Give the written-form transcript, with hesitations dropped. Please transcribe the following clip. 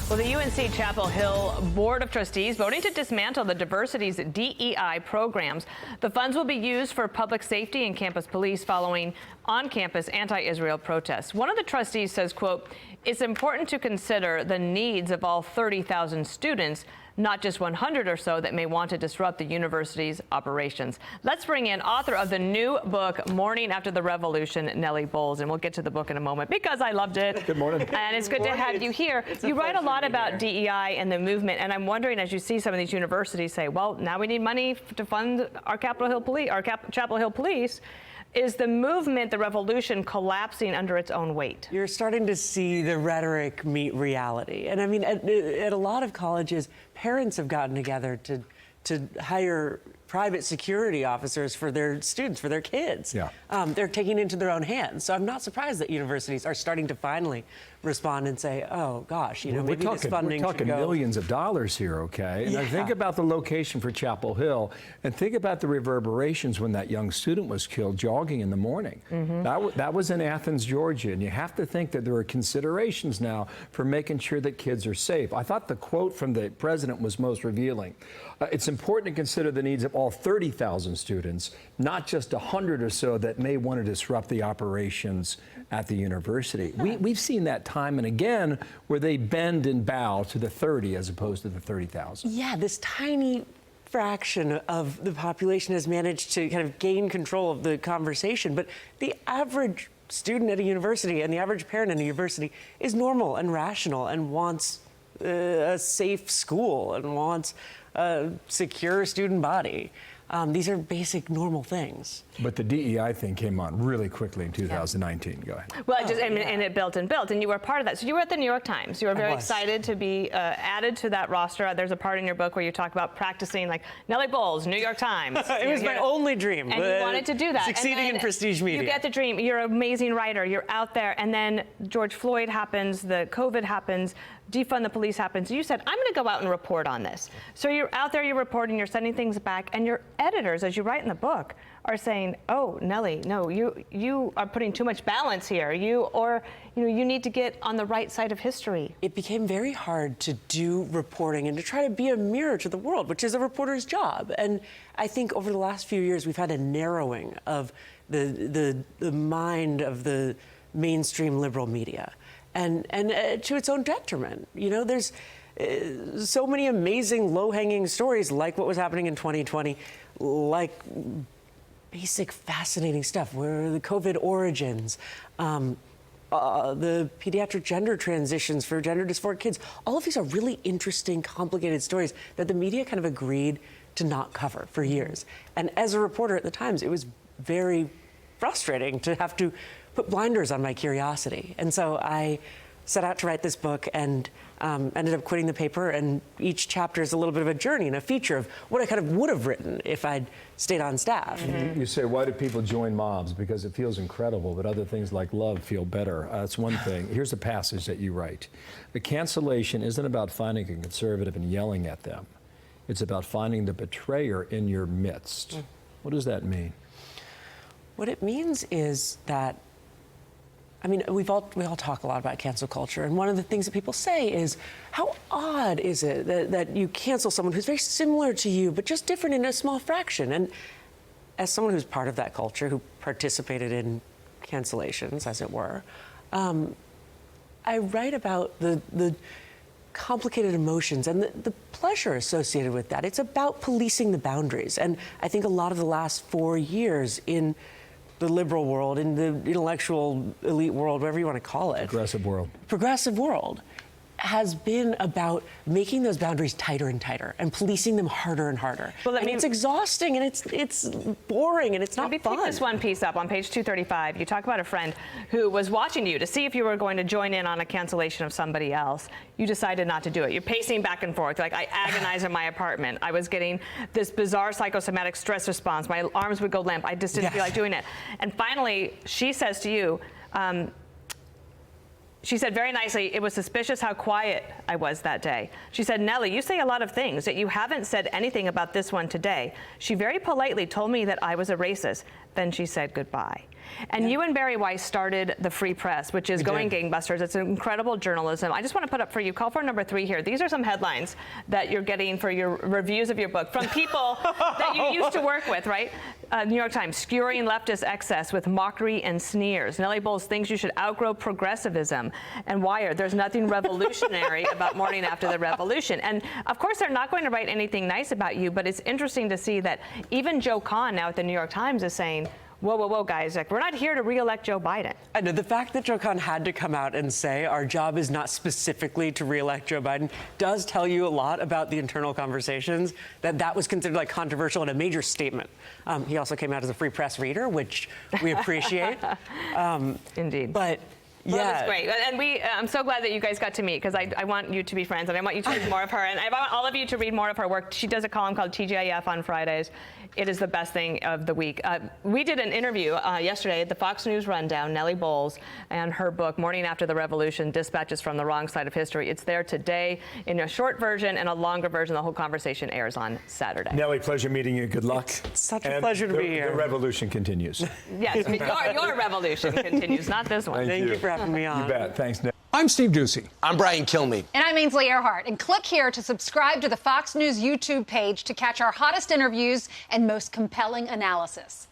Well, the UNC Chapel Hill Board of Trustees voting to dismantle the Diversity's DEI programs. The funds will be used for public safety and campus police following on-campus anti-Israel protests. One of the trustees says, quote, "It's important to consider the needs of all 30,000 students, not just 100 or so that may want to disrupt the university's operations." Let's bring in author of the new book, Morning After the Revolution, Nellie Bowles, and we'll get to the book in a moment because I loved it. Good morning. And it's good to have you here. You write a lot about DEI and the movement, and I'm wondering, as you see some of these universities say, well, now we need money to fund our Chapel Hill Police, is the movement, the revolution, collapsing under its own weight? You're starting to see the rhetoric meet reality. And I mean, at a lot of colleges, parents have gotten together to hire private security officers for their students, for their kids. Yeah. They're taking it into their own hands. So I'm not surprised that universities are starting to finally respond and say, oh, gosh, you know, maybe this funding we're talking should go. millions of dollars here, okay? And Yeah. I think about the location for Chapel Hill, and think about the reverberations when that young student was killed jogging in the morning. That was in Athens, Georgia, and you have to think that there are considerations now for making sure that kids are safe. I thought the quote from the president was most revealing. It's important to consider the needs of all 30,000 students, not just 100 or so that may want to disrupt the operations at the university. We've seen that time and again where they bend and bow to the 30 as opposed to the 30,000. Yeah, this tiny fraction of the population has managed to kind of gain control of the conversation, but the average student at a university and the average parent in a university is normal and rational and wants a safe school and wants a secure student body. These are basic, normal things. But the DEI thing came on really quickly in 2019. Go ahead. Well, and it built and built, and you were part of that. So you were at the New York Times. You were very excited to be added to that roster. There's a part in your book where you talk about practicing, like Nellie Bowles, New York Times. It was my only dream. And you wanted to do that. Succeeding in prestige media. You get the dream. You're an amazing writer. You're out there. And then George Floyd happens, the COVID happens, defund the police happens. You said, I'm going to go out and report on this. So you're out there, you're reporting, you're sending things back, and your editors, as you write in the book, are saying, oh, Nellie, no, you are putting too much balance here. You need to get on the right side of history. It became very hard to do reporting and to try to be a mirror to the world, which is a reporter's job. And I think over the last few years, we've had a narrowing of the mind of the mainstream liberal media. And to its own detriment. You know, there's so many amazing low-hanging stories like what was happening in 2020, like basic fascinating stuff, where the COVID origins, the pediatric gender transitions for gender dysphoric kids. All of these are really interesting, complicated stories that the media kind of agreed to not cover for years. And as a reporter at the Times, it was very frustrating to have to put blinders on my curiosity. And so I set out to write this book and ended up quitting the paper, and each chapter is a little bit of a journey and a feature of what I kind of would have written if I'd stayed on staff. You say, why do people join mobs? Because it feels incredible, but other things like love feel better. That's one thing. Here's a passage that you write. The cancellation isn't about finding a conservative and yelling at them. It's about finding the betrayer in your midst. What does that mean? What it means is that, I mean, we all talk a lot about cancel culture, and one of the things that people say is, how odd is it that you cancel someone who's very similar to you, but just different in a small fraction? And as someone who's part of that culture, who participated in cancellations, as it were, I write about the complicated emotions and the pleasure associated with that. It's about policing the boundaries. And I think a lot of the last 4 years in the liberal world, in the intellectual elite world, whatever you want to call it. Progressive world has been about making those boundaries tighter and tighter and policing them harder and harder. Well, and it's exhausting and it's boring and it's not fun. Pick this one piece up on page 235. You talk about a friend who was watching you to see if you were going to join in on a cancellation of somebody else. You decided not to do it. You're pacing back and forth. Like, I agonized in my apartment. I was getting this bizarre psychosomatic stress response. My arms would go limp. I just didn't feel like doing it. And finally, she says to you, she said very nicely, it was suspicious how quiet I was that day. She said, Nellie, you say a lot of things, yet you haven't said anything about this one today. She very politely told me that I was a racist. Then she said goodbye. And you and Barry Weiss started the Free Press, which is going gangbusters. It's incredible journalism. I just want to put up for you call for number 3 here. These are some headlines that you're getting for your reviews of your book from people that you used to work with, right? New York Times, skewering leftist excess with mockery and sneers. Nellie Bowles thinks you should outgrow progressivism. And Wired, there's nothing revolutionary about morning after the revolution. And of course, they're not going to write anything nice about you, but it's interesting to see that even Joe Kahn now at the New York Times is saying, whoa, whoa, whoa, guys, like, we're not here to re-elect Joe Biden. I know the fact that Joe Kahn had to come out and say our job is not specifically to re-elect Joe Biden does tell you a lot about the internal conversations, that was considered like controversial and a major statement. He also came out as a Free Press reader, which we appreciate. Indeed. But Well, yeah. that was great. And I'm so glad that you guys got to meet, because I want you to be friends and I want you to read more of her. And I want all of you to read more of her work. She does a column called TGIF on Fridays. It is the best thing of the week. We did an interview yesterday at the Fox News Rundown, Nellie Bowles, and her book, Morning After the Revolution, Dispatches from the Wrong Side of History. It's there today in a short version and a longer version. The whole conversation airs on Saturday. Nellie, pleasure meeting you. Good luck. It's such a pleasure to be here. The revolution continues. Yes, your revolution continues, not this one. Thank you for having me on. You bet. Thanks, Nellie. I'm Steve Doocy. I'm Brian Kilmeade. And I'm Ainsley Earhart. And click here to subscribe to the Fox News YouTube page to catch our hottest interviews and most compelling analysis.